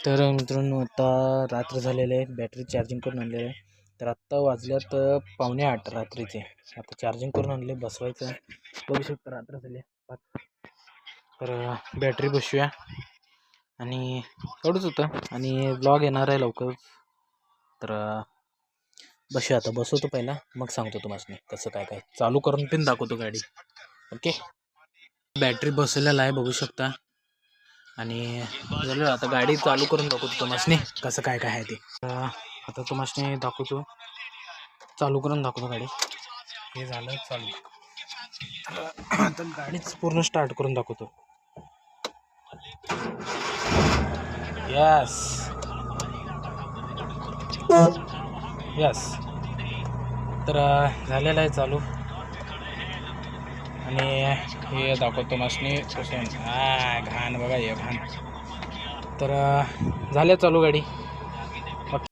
तर मित्रांनो आता रात्र झालेले आहे, बॅटरी चार्जिंग करून आणलेलं आहे. तर आत्ता वाजल्यात 7:45 रात्रीचे. आता चार्जिंग करून आणले, बसवायचं. बघू शकता रात्र झाली. तर बॅटरी बसवूया आणि एवढंच होतं आणि ब्लॉग येणार आहे लवकर. तर बसूया, आता बसवतो पहिला, मग सांगतो तुम्हाला कसं काय काय. चालू करून पण दाखवतो गाडी. ओके, बॅटरी बसवलेला आहे बघू शकता. आणि झालं आता गाडी चालू करून दाखवतो तुम्हाला कसं काय काय आहे ते. आता तुम्हाला दाखवतो, चालू करून दाखवतो गाडी. हे झालं चालू. आता गाडीच पूर्ण स्टार्ट करून दाखवतो. Yes yes. तर झालेलं आहे चालू आणि हे दाखवतो मशनी कसं. घाण बघा, हे घाण. तर झालं चालू गाडी.